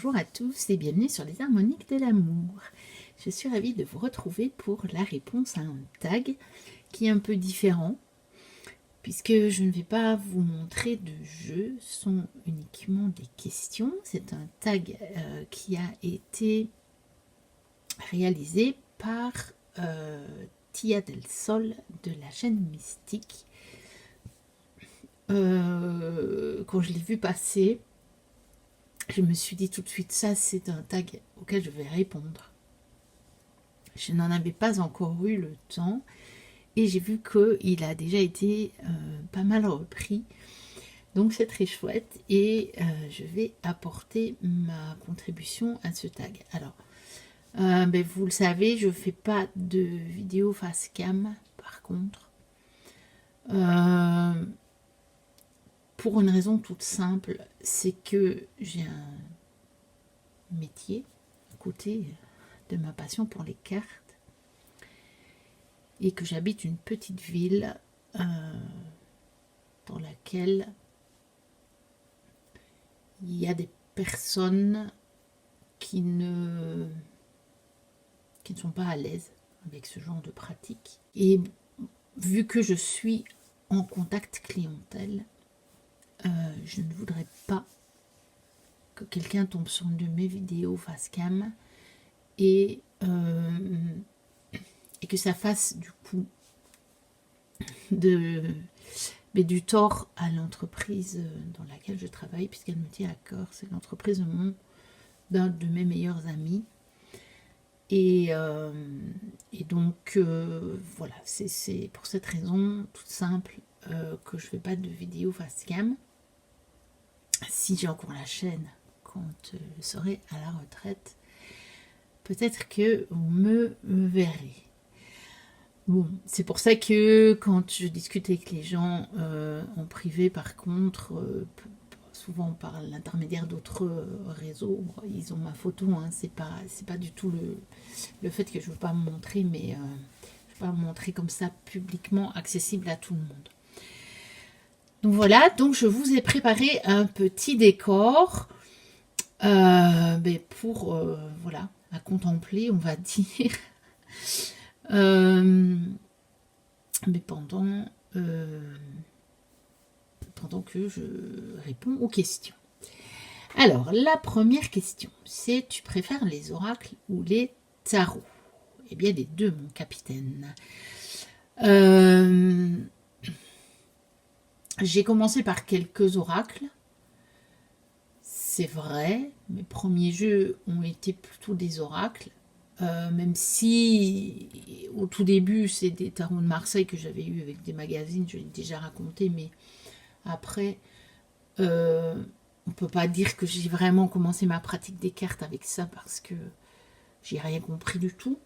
bonjour à tous et bienvenue sur les harmoniques de l'amour. Je suis ravie de vous retrouver pour la réponse à un tag qui est un peu différent puisque je ne vais pas vous montrer de jeu, ce sont uniquement des questions. C'est un tag qui a été réalisé par Tia del Sol de la chaîne Mystique. Quand je l'ai vu passer, je me suis dit tout de suite, ça c'est un tag auquel je vais répondre. Je n'en avais pas encore eu le temps et j'ai vu qu'il a déjà été pas mal repris. Donc c'est très chouette et je vais apporter ma contribution à ce tag. Alors, vous le savez, je ne fais pas de vidéo face cam par contre. Pour une raison toute simple, c'est que j'ai un métier à côté de ma passion pour les cartes et que j'habite une petite ville dans laquelle il y a des personnes qui ne sont pas à l'aise avec ce genre de pratique. Et vu que je suis en contact clientèle, je ne voudrais pas que quelqu'un tombe sur une de mes vidéos face cam et que ça fasse du coup du tort à l'entreprise dans laquelle je travaille, puisqu'elle me tient à cœur. C'est l'entreprise d'un de mes meilleurs amis. Et donc voilà, c'est pour cette raison toute simple que je ne fais pas de vidéo face cam. Si j'ai encore la chaîne quand je serai à la retraite, peut-être que vous me verrez. Bon, c'est pour ça que quand je discute avec les gens en privé, par contre, souvent par l'intermédiaire d'autres réseaux, ils ont ma photo, hein, c'est pas du tout le fait que je ne veux pas me montrer, mais je ne veux pas me montrer comme ça publiquement accessible à tout le monde. Donc voilà, donc je vous ai préparé un petit décor pour voilà, à contempler, on va dire. Mais pendant que je réponds aux questions. Alors, la première question, c'est: tu préfères les oracles ou les tarots? Eh bien, les deux, mon capitaine. J'ai commencé par quelques oracles. C'est vrai, mes premiers jeux ont été plutôt des oracles. Même si au tout début c'est des tarots de Marseille que j'avais eu avec des magazines, je l'ai déjà raconté, mais après on peut pas dire que j'ai vraiment commencé ma pratique des cartes avec ça parce que j'ai rien compris du tout.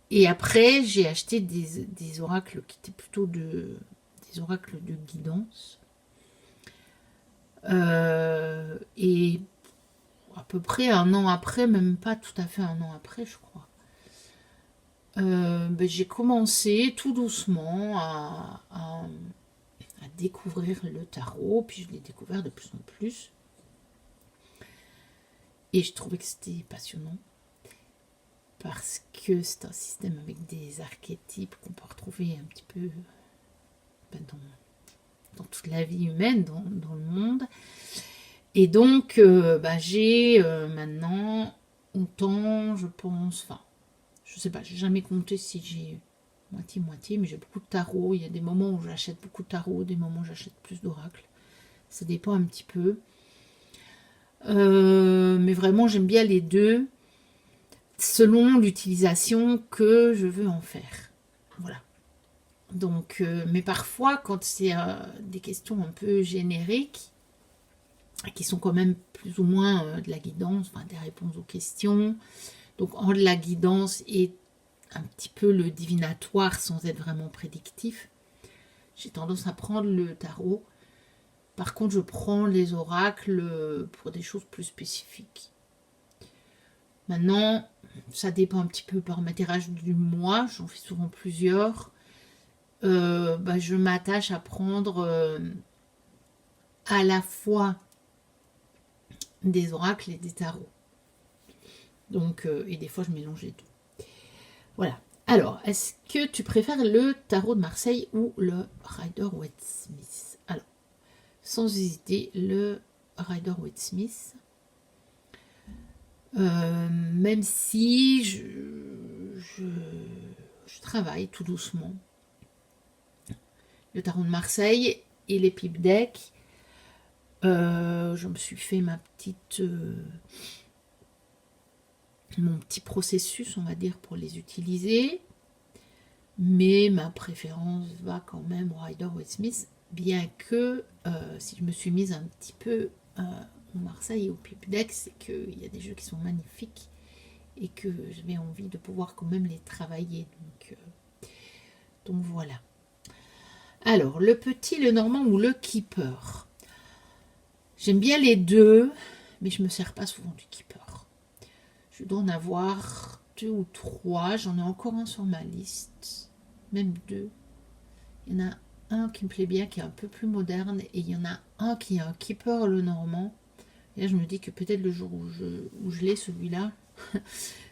Et après j'ai acheté des oracles qui étaient plutôt des oracles de guidance et à peu près un an après, même pas tout à fait un an après, je crois, j'ai commencé tout doucement à découvrir le tarot, puis je l'ai découvert de plus en plus. Et je trouvais que c'était passionnant, parce que c'est un système avec des archétypes qu'on peut retrouver un petit peu dans toute la vie humaine, dans le monde. Et donc, j'ai maintenant autant, je pense, enfin, je sais pas, j'ai jamais compté si j'ai moitié-moitié, mais j'ai beaucoup de tarot. Il y a des moments où j'achète beaucoup de tarot, des moments où j'achète plus d'oracles. Ça dépend un petit peu. Mais vraiment, j'aime bien les deux, selon l'utilisation que je veux en faire. Voilà. Donc, mais parfois, quand c'est des questions un peu génériques, qui sont quand même plus ou moins de la guidance, enfin des réponses aux questions, donc entre la guidance et un petit peu le divinatoire sans être vraiment prédictif, j'ai tendance à prendre le tarot. Par contre, je prends les oracles pour des choses plus spécifiques. Maintenant, ça dépend un petit peu par ma tirage du mois, j'en fais souvent plusieurs. Je m'attache à prendre à la fois des oracles et des tarots. Donc, et des fois, je mélange les deux. Voilà. Alors, est-ce que tu préfères le tarot de Marseille ou le Rider-Waite-Smith? Alors, sans hésiter, le Rider-Waite-Smith. Même si je travaille tout doucement. Le tarot de Marseille et les pipe decks. Je me suis fait mon petit processus, on va dire, pour les utiliser. Mais ma préférence va quand même au Rider-Waite-Smith, bien que si je me suis mise un petit peu au Marseille et au pipe deck, c'est qu'il y a des jeux qui sont magnifiques et que j'avais envie de pouvoir quand même les travailler. Donc voilà. Alors, le petit, le normand ou le keeper? J'aime bien les deux, mais je ne me sers pas souvent du keeper. Je dois en avoir 2 ou 3. J'en ai encore un sur ma liste. Même 2. Il y en a un qui me plaît bien, qui est un peu plus moderne. Et il y en a un qui est un keeper, le normand. Et là, je me dis que peut-être le jour où je l'ai, celui-là,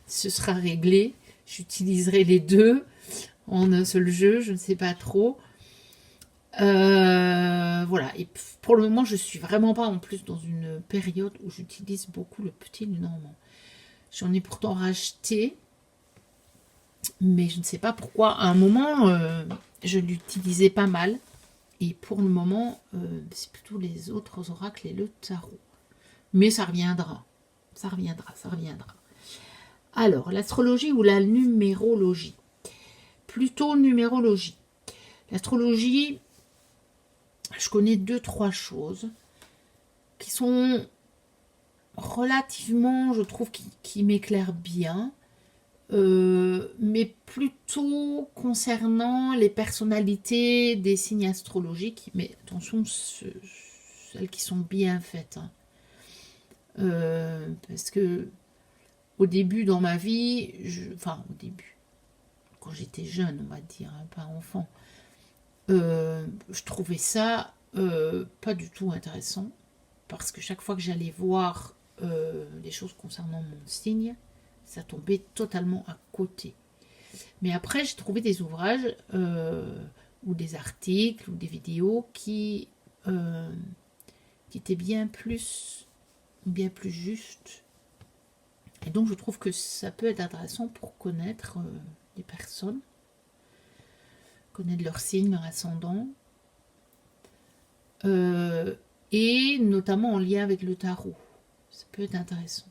ce sera réglé. J'utiliserai les deux en un seul jeu. Je ne sais pas trop. Voilà, et pour le moment je suis vraiment pas en plus dans une période où j'utilise beaucoup le petit normand. J'en ai pourtant racheté, mais je ne sais pas pourquoi. À un moment je l'utilisais pas mal, et pour le moment c'est plutôt les autres oracles et le tarot. Mais ça reviendra, ça reviendra, ça reviendra. Alors, l'astrologie ou la numérologie? Plutôt numérologie. L'astrologie, je connais 2-3 choses qui sont relativement, je trouve, qui m'éclairent bien, mais plutôt concernant les personnalités des signes astrologiques, mais attention, celles qui sont bien faites. Hein. Parce que au début dans ma vie, enfin au début, quand j'étais jeune, on va dire, hein, pas enfant, je trouvais ça pas du tout intéressant, parce que chaque fois que j'allais voir les choses concernant mon signe, ça tombait totalement à côté. Mais après, j'ai trouvé des ouvrages ou des articles ou des vidéos qui étaient bien plus justes. Et donc, je trouve que ça peut être intéressant pour connaître les personnes, connaître leur signe, leur ascendant, et notamment en lien avec le tarot. Ça peut être intéressant.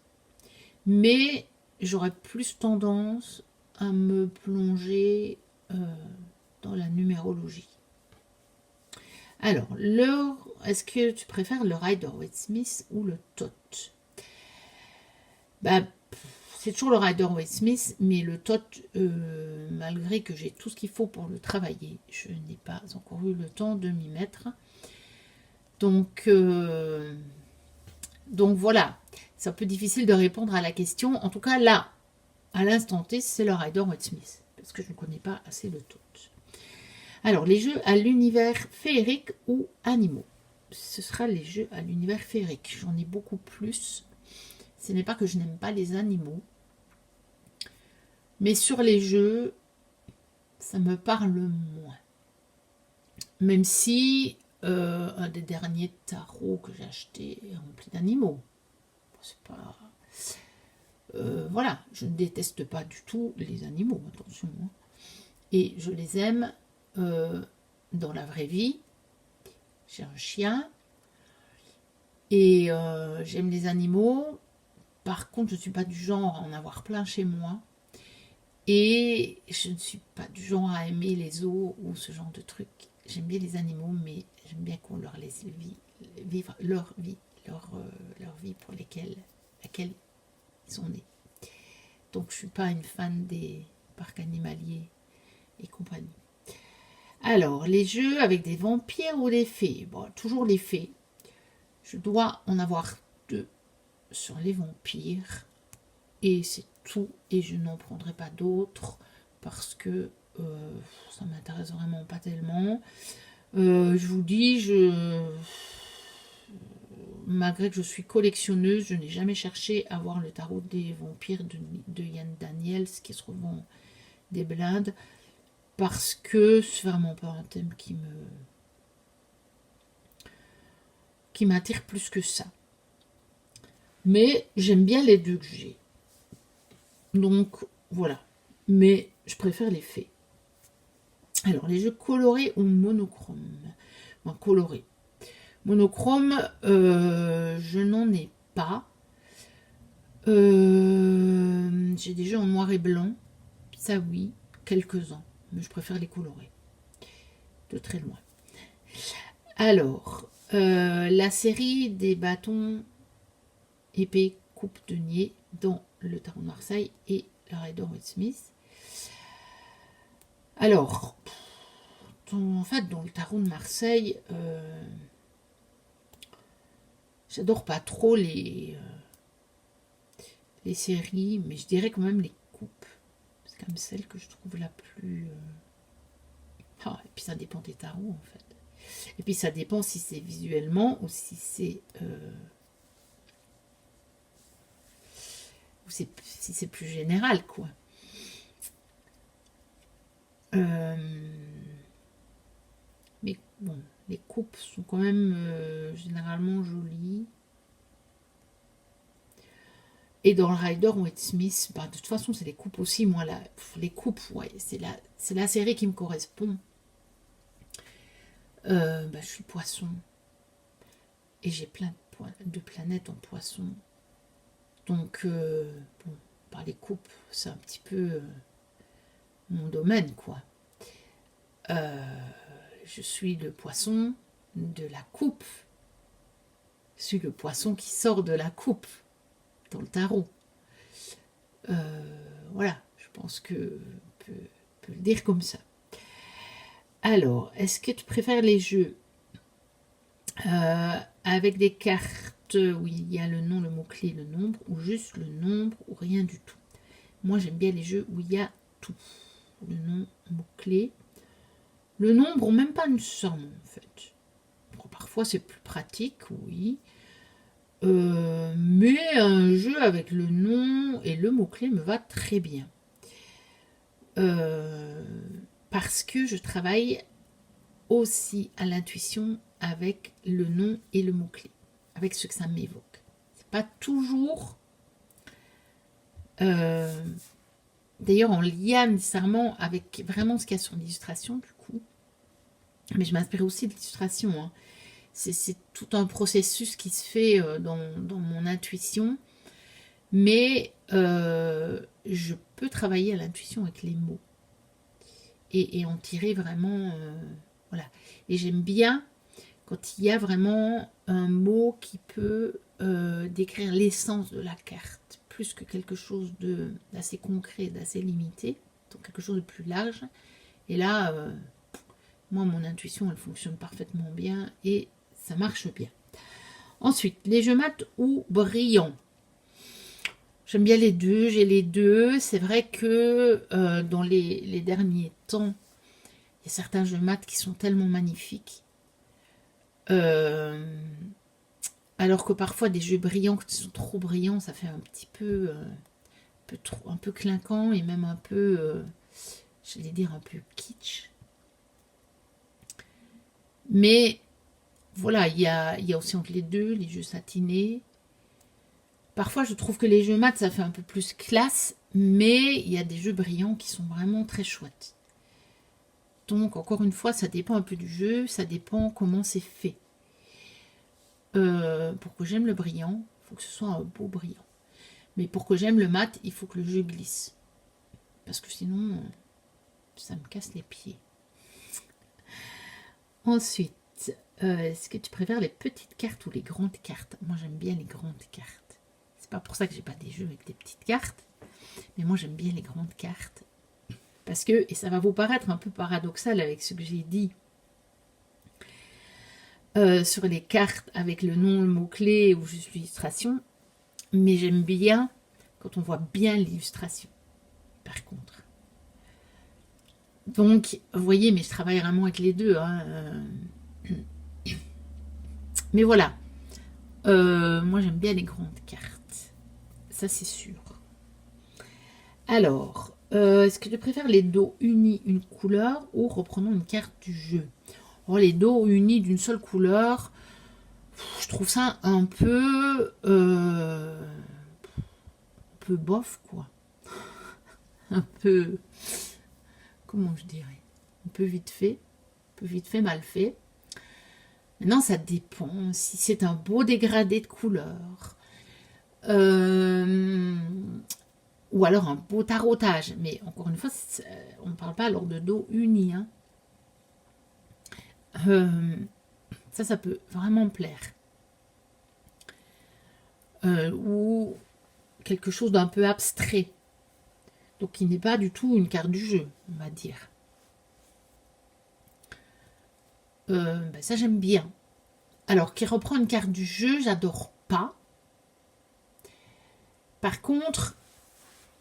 Mais j'aurais plus tendance à me plonger dans la numérologie. Alors, est-ce que tu préfères le Rider-Waite-Smith ou le Thoth? C'est toujours le Rider-Waite-Smith, mais le Thoth, malgré que j'ai tout ce qu'il faut pour le travailler, je n'ai pas encore eu le temps de m'y mettre. Donc voilà, c'est un peu difficile de répondre à la question. En tout cas, là, à l'instant T, c'est le Rider-Waite-Smith, parce que je ne connais pas assez le Thoth. Alors, les jeux à l'univers féerique ou animaux? Ce sera les jeux à l'univers féerique. J'en ai beaucoup plus. Ce n'est pas que je n'aime pas les animaux, mais sur les jeux, ça me parle moins. Même si un des derniers tarots que j'ai acheté est rempli d'animaux. C'est pas... voilà, je ne déteste pas du tout les animaux, attention. Hein. Et je les aime dans la vraie vie. J'ai un chien. Et j'aime les animaux. Par contre, je ne suis pas du genre à en avoir plein chez moi. Et je ne suis pas du genre à aimer les zoos ou ce genre de trucs. J'aime bien les animaux, mais j'aime bien qu'on leur laisse vivre leur vie pour laquelle ils sont nés. Donc je ne suis pas une fan des parcs animaliers et compagnie. Alors, les jeux avec des vampires ou des fées? Bon, toujours les fées. Je dois en avoir 2 sur les vampires. Et c'est tout. Et je n'en prendrai pas d'autres parce que ça m'intéresse vraiment pas tellement. Je vous dis, malgré que je suis collectionneuse, je n'ai jamais cherché à voir le tarot des vampires de Yann Daniels, qui se revend des blindes, parce que c'est vraiment pas un thème qui m'attire plus que ça. Mais j'aime bien les deux que j'ai. Donc voilà. Mais je préfère les faits. Alors, les jeux colorés ou monochromes? Bon, colorés. Monochrome, je n'en ai pas. J'ai des jeux en noir et blanc. Ça oui, quelques-uns. Mais je préfère les colorés. De très loin. Alors, la série des bâtons épée coupe de nier dans le tarot de Marseille et le Rider-Waite-Smith. Alors, en fait, dans le tarot de Marseille, j'adore pas trop les séries, mais je dirais quand même les coupes. C'est comme celle que je trouve la plus... et puis ça dépend des tarots, en fait. Et puis ça dépend si c'est visuellement ou si c'est... si c'est plus général, quoi. Mais bon, les coupes sont quand même généralement jolies. Et dans le Rider-Waite-Smith, bah, de toute façon, c'est les coupes aussi. Moi, les coupes, ouais, c'est la série qui me correspond. Je suis poisson. Et j'ai plein de planètes en poisson. Donc, bon, par les coupes, c'est un petit peu mon domaine, quoi. Je suis le poisson de la coupe. Je suis le poisson qui sort de la coupe dans le tarot. Voilà, je pense que peut le dire comme ça. Alors, est-ce que tu préfères les jeux avec des cartes où il y a le nom, le mot-clé, le nombre, ou juste le nombre, ou rien du tout? Moi, j'aime bien les jeux où il y a tout. Le nom, mot-clé. Le nombre, même pas nécessairement, en fait. Bon, parfois, c'est plus pratique, oui. Mais un jeu avec le nom et le mot-clé me va très bien. Parce que je travaille aussi à l'intuition avec le nom et le mot-clé, avec ce que ça m'évoque. C'est pas toujours... D'ailleurs, en lien nécessairement avec vraiment ce qu'il y a sur l'illustration, du coup. Mais je m'inspire aussi de l'illustration, hein. C'est tout un processus qui se fait dans mon intuition. Mais je peux travailler à l'intuition avec les mots. Et en tirer vraiment... voilà. Et j'aime bien quand il y a vraiment un mot qui peut décrire l'essence de la carte, plus que quelque chose d'assez concret, d'assez limité, donc quelque chose de plus large. Et là, moi, mon intuition, elle fonctionne parfaitement bien et ça marche bien. Ensuite, les jeux mat ou brillants. J'aime bien les deux, j'ai les deux. C'est vrai que dans les derniers temps, il y a certains jeux mat qui sont tellement magnifiques. Alors que parfois des jeux brillants qui sont trop brillants, ça fait un petit peu, un peu clinquant et même un peu, j'allais dire un peu kitsch. Mais voilà, il y a aussi entre les deux les jeux satinés. Parfois je trouve que les jeux mat ça fait un peu plus classe, mais il y a des jeux brillants qui sont vraiment très chouettes. Donc encore une fois, ça dépend un peu du jeu, ça dépend comment c'est fait. Pour que j'aime le brillant, il faut que ce soit un beau brillant. Mais pour que j'aime le mat, il faut que le jeu glisse. Parce que sinon, ça me casse les pieds. Ensuite, est-ce que tu préfères les petites cartes ou les grandes cartes? Moi, j'aime bien les grandes cartes. C'est pas pour ça que j'ai pas des jeux avec des petites cartes. Mais moi, j'aime bien les grandes cartes. Parce que, et ça va vous paraître un peu paradoxal avec ce que j'ai dit, sur les cartes avec le nom, le mot-clé ou juste l'illustration, mais j'aime bien quand on voit bien l'illustration, par contre. Donc, vous voyez, mais je travaille vraiment avec les deux. Hein. Mais voilà. moi j'aime bien les grandes cartes. Ça c'est sûr. Alors, est-ce que tu préfères les dos unis une couleur ou reprenons une carte du jeu? Oh, les dos unis d'une seule couleur, je trouve ça un peu bof quoi. Un peu, comment je dirais, un peu vite fait, mal fait. Maintenant, ça dépend si c'est un beau dégradé de couleurs. Ou alors un beau tarautage. Mais encore une fois, on ne parle pas alors de dos uni. Hein. Ça peut vraiment me plaire. Ou quelque chose d'un peu abstrait. Donc qui n'est pas du tout une carte du jeu, on va dire. Ça j'aime bien. Alors qui reprend une carte du jeu, j'adore pas. Par contre,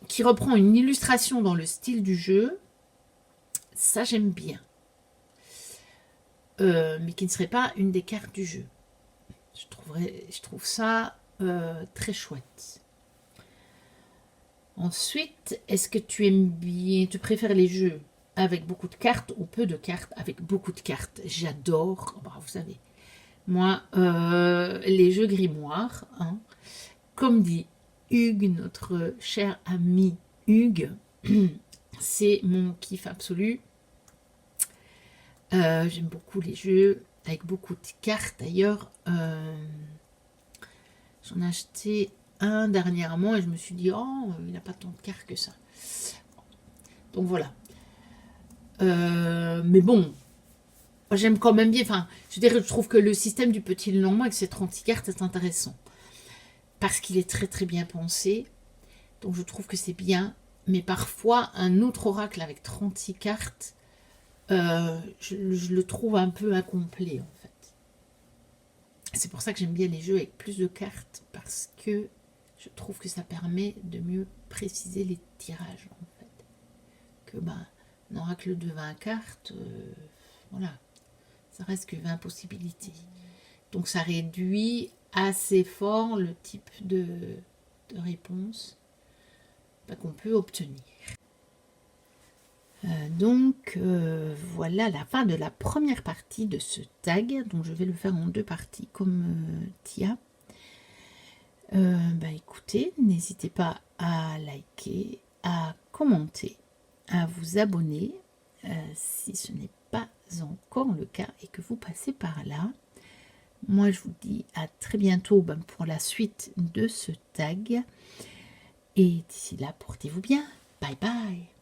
qui reprend une illustration dans le style du jeu, ça j'aime bien. Mais qui ne serait pas une des cartes du jeu. Je trouve ça très chouette. Ensuite, est-ce que tu aimes bien, tu préfères les jeux avec beaucoup de cartes ou peu de cartes? Avec beaucoup de cartes, j'adore. Bah, vous savez, moi, les jeux grimoires, hein, comme dit Hugues, notre cher ami Hugues, c'est mon kiff absolu. J'aime beaucoup les jeux avec beaucoup de cartes. D'ailleurs, j'en ai acheté un dernièrement et je me suis dit, oh, il n'a pas tant de cartes que ça. Donc voilà. Mais bon, j'aime quand même bien. Enfin, je trouve que le système du petit Lenormand avec ses 36 cartes est intéressant. Parce qu'il est très très bien pensé. Donc je trouve que c'est bien. Mais parfois, un autre oracle avec 36 cartes, je le trouve un peu incomplet en fait. C'est pour ça que j'aime bien les jeux avec plus de cartes. Parce que je trouve que ça permet de mieux préciser les tirages en fait. Que un oracle de 20 cartes, voilà, ça reste que 20 possibilités. Donc ça réduit assez fort le type de réponse qu'on peut obtenir. Donc voilà la fin de la première partie de ce tag. Donc je vais le faire en deux parties comme Tia. Écoutez, n'hésitez pas à liker, à commenter, à vous abonner si ce n'est pas encore le cas et que vous passez par là. Moi je vous dis à très bientôt pour la suite de ce tag et d'ici là portez-vous bien, bye bye.